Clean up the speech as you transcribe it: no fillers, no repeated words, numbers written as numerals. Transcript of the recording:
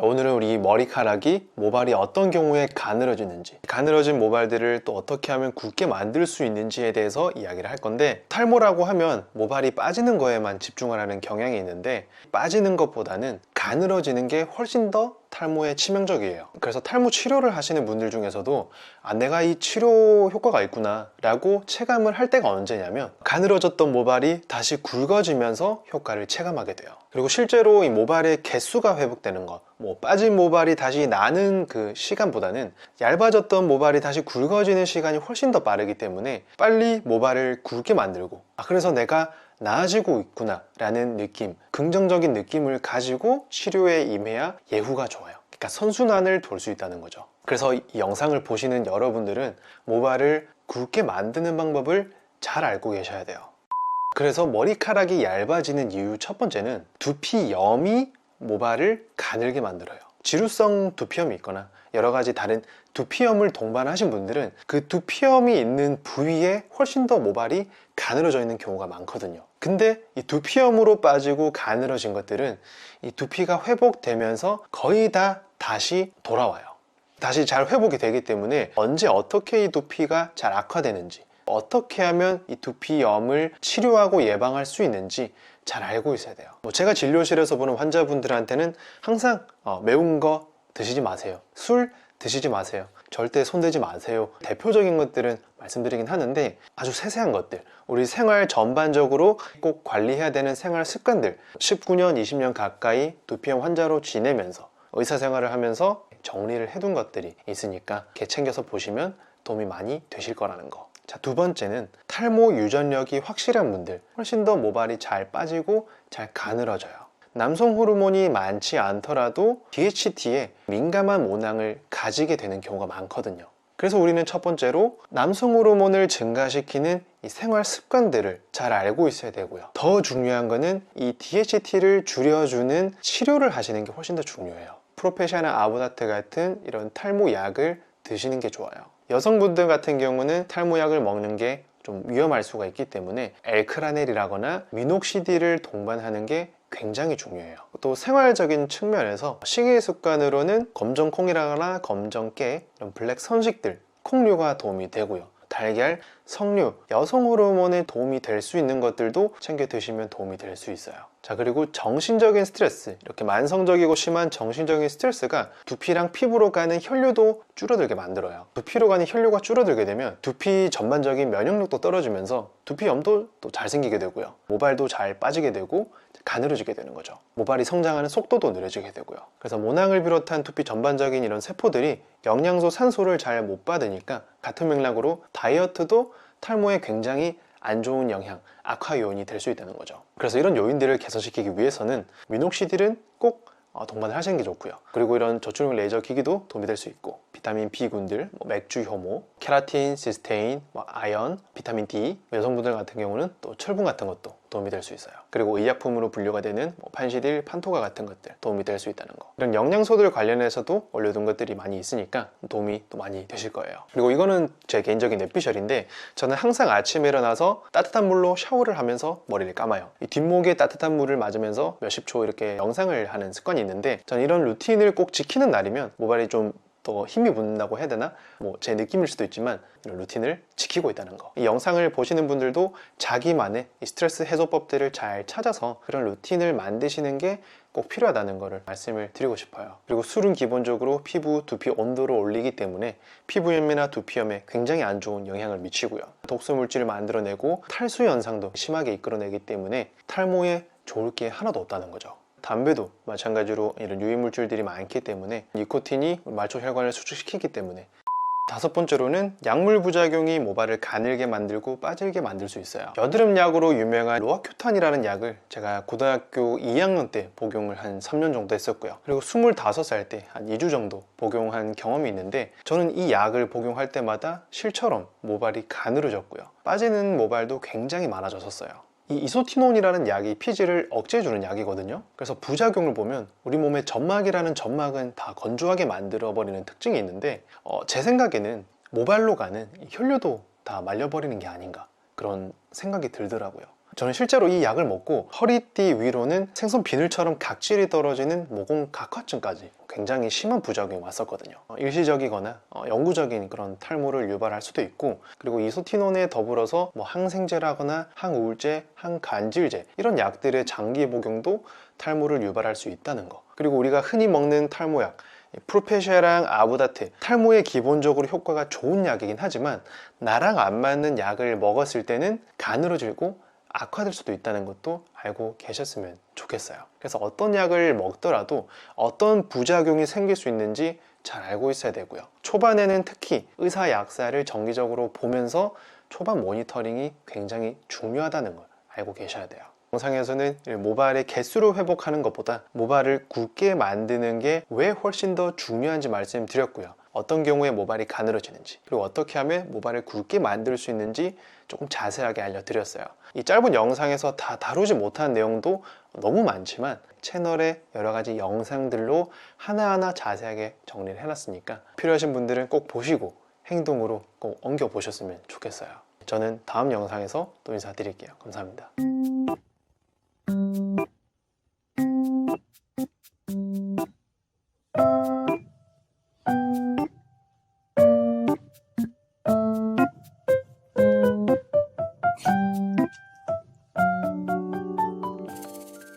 오늘은 우리 머리카락이 모발이 어떤 경우에 가늘어지는지, 가늘어진 모발들을 또 어떻게 하면 굵게 만들 수 있는지에 대해서 이야기를 할 건데, 탈모라고 하면 모발이 빠지는 거에만 집중하라는 경향이 있는데, 빠지는 것보다는 가늘어지는 게 훨씬 더 탈모에 치명적이에요. 그래서 탈모 치료를 하시는 분들 중에서도 내가 이 치료 효과가 있구나 라고 체감을 할 때가 언제냐면, 가늘어졌던 모발이 다시 굵어지면서 효과를 체감하게 돼요. 그리고 실제로 이 모발의 개수가 회복되는 것, 빠진 모발이 다시 나는 그 시간보다는 얇아졌던 모발이 다시 굵어지는 시간이 훨씬 더 빠르기 때문에 빨리 모발을 굵게 만들고, 그래서 내가 나아지고 있구나 라는 느낌, 긍정적인 느낌을 가지고 치료에 임해야 예후가 좋아요. 그러니까 선순환을 돌 수 있다는 거죠. 그래서 이 영상을 보시는 여러분들은 모발을 굵게 만드는 방법을 잘 알고 계셔야 돼요. 그래서 머리카락이 얇아지는 이유 첫 번째는 두피염이 모발을 가늘게 만들어요. 지루성 두피염이 있거나 여러 가지 다른 두피염을 동반하신 분들은 그 두피염이 있는 부위에 훨씬 더 모발이 가늘어져 있는 경우가 많거든요. 근데 이 두피염으로 빠지고 가늘어진 것들은 이 두피가 회복되면서 거의 다 다시 돌아와요. 다시 잘 회복이 되기 때문에 언제 어떻게 이 두피가 잘 악화되는지, 어떻게 하면 이 두피염을 치료하고 예방할 수 있는지 잘 알고 있어야 돼요. 제가 진료실에서 보는 환자분들한테는 항상 매운 거 드시지 마세요, 술 드시지 마세요, 절대 손대지 마세요, 대표적인 것들은 말씀드리긴 하는데, 아주 세세한 것들, 우리 생활 전반적으로 꼭 관리해야 되는 생활 습관들, 19년, 20년 가까이 두피염 환자로 지내면서 의사생활을 하면서 정리를 해둔 것들이 있으니까 이렇게 챙겨서 보시면 도움이 많이 되실 거라는 거. 자, 두 번째는 탈모 유전력이 확실한 분들, 훨씬 더 모발이 잘 빠지고 잘 가늘어져요. 남성 호르몬이 많지 않더라도 DHT에 민감한 모낭을 가지게 되는 경우가 많거든요. 그래서 우리는 첫 번째로 남성 호르몬을 증가시키는 이 생활 습관들을 잘 알고 있어야 되고요. 더 중요한 거는 이 DHT를 줄여주는 치료를 하시는 게 훨씬 더 중요해요. 프로페시아나 아보다트 같은 이런 탈모 약을 드시는 게 좋아요. 여성분들 같은 경우는 탈모약을 먹는 게 좀 위험할 수가 있기 때문에 엘크라넬이라거나 미녹시딜을 동반하는 게 굉장히 중요해요. 또 생활적인 측면에서 식이 습관으로는 검정콩이라거나 검정깨, 이런 블랙 선식들, 콩류가 도움이 되고요. 달걀, 석류, 여성 호르몬에 도움이 될 수 있는 것들도 챙겨 드시면 도움이 될 수 있어요. 자, 그리고 정신적인 스트레스, 이렇게 만성적이고 심한 정신적인 스트레스가 두피랑 피부로 가는 혈류도 줄어들게 만들어요. 두피로 가는 혈류가 줄어들게 되면 두피 전반적인 면역력도 떨어지면서 두피염도 또 잘 생기게 되고요. 모발도 잘 빠지게 되고 가늘어지게 되는 거죠. 모발이 성장하는 속도도 느려지게 되고요. 그래서 모낭을 비롯한 두피 전반적인 이런 세포들이 영양소, 산소를 잘 못 받으니까 같은 맥락으로 다이어트도 탈모에 굉장히 안 좋은 영향, 악화 요인이 될 수 있다는 거죠. 그래서 이런 요인들을 개선시키기 위해서는 미녹시딜은 꼭 동반을 하시는 게 좋고요. 그리고 이런 저출력 레이저 기기도 도움이 될 수 있고, 비타민 B군들, 맥주 효모, 케라틴, 시스테인, 아연, 비타민 D, 여성분들 같은 경우는 또 철분 같은 것도 도움이 될 수 있어요. 그리고 의약품으로 분류가 되는 판시딜, 판토가 같은 것들 도움이 될 수 있다는 거. 이런 영양소들 관련해서도 올려둔 것들이 많이 있으니까 도움이 또 많이 되실 거예요. 그리고 이거는 제 개인적인 뇌피셜인데, 저는 항상 아침에 일어나서 따뜻한 물로 샤워를 하면서 머리를 감아요. 이 뒷목에 따뜻한 물을 맞으면서 몇십 초 이렇게 명상을 하는 습관이 있는데, 저는 이런 루틴을 꼭 지키는 날이면 모발이 좀 더 힘이 붙는다고 해야 되나? 제 느낌일 수도 있지만 이런 루틴을 지키고 있다는 거. 이 영상을 보시는 분들도 자기만의 이 스트레스 해소법들을 잘 찾아서 그런 루틴을 만드시는 게 꼭 필요하다는 거를 말씀을 드리고 싶어요. 그리고 술은 기본적으로 피부, 두피 온도를 올리기 때문에 피부염이나 두피염에 굉장히 안 좋은 영향을 미치고요. 독소 물질을 만들어내고 탈수 현상도 심하게 이끌어내기 때문에 탈모에 좋을 게 하나도 없다는 거죠. 담배도 마찬가지로 이런 유해물질들이 많기 때문에 니코틴이 말초 혈관을 수축시키기 때문에. 다섯 번째로는 약물 부작용이 모발을 가늘게 만들고 빠지게 만들 수 있어요. 여드름 약으로 유명한 로아큐탄이라는 약을 제가 고등학교 2학년 때 복용을 한 3년 정도 했었고요. 그리고 25살 때 한 2주 정도 복용한 경험이 있는데, 저는 이 약을 복용할 때마다 실처럼 모발이 가늘어졌고요. 빠지는 모발도 굉장히 많아졌었어요. 이 이소티논이라는 약이 피지를 억제해주는 약이거든요. 그래서 부작용을 보면 우리 몸의 점막이라는 점막은 다 건조하게 만들어버리는 특징이 있는데, 제 생각에는 모발로 가는 이 혈류도 다 말려버리는 게 아닌가, 그런 생각이 들더라고요. 저는 실제로 이 약을 먹고 허리띠 위로는 생선 비늘처럼 각질이 떨어지는 모공 각화증까지 굉장히 심한 부작용이 왔었거든요. 일시적이거나 영구적인 그런 탈모를 유발할 수도 있고, 그리고 이소티논에 더불어서 항생제라거나 항우울제, 항간질제 이런 약들의 장기 복용도 탈모를 유발할 수 있다는 거. 그리고 우리가 흔히 먹는 탈모약 프로페시아랑 아부다트, 탈모에 기본적으로 효과가 좋은 약이긴 하지만 나랑 안 맞는 약을 먹었을 때는 가늘어지고 악화될 수도 있다는 것도 알고 계셨으면 좋겠어요. 그래서 어떤 약을 먹더라도 어떤 부작용이 생길 수 있는지 잘 알고 있어야 되고요. 초반에는 특히 의사 약사를 정기적으로 보면서 초반 모니터링이 굉장히 중요하다는 걸 알고 계셔야 돼요. 영상에서는 모발의 개수를 회복하는 것보다 모발을 굵게 만드는 게 왜 훨씬 더 중요한지 말씀드렸고요. 어떤 경우에 모발이 가늘어지는지, 그리고 어떻게 하면 모발을 굵게 만들 수 있는지 조금 자세하게 알려드렸어요. 이 짧은 영상에서 다 다루지 못한 내용도 너무 많지만 채널에 여러 가지 영상들로 하나하나 자세하게 정리를 해놨으니까 필요하신 분들은 꼭 보시고 행동으로 꼭 옮겨 보셨으면 좋겠어요. 저는 다음 영상에서 또 인사드릴게요. 감사합니다.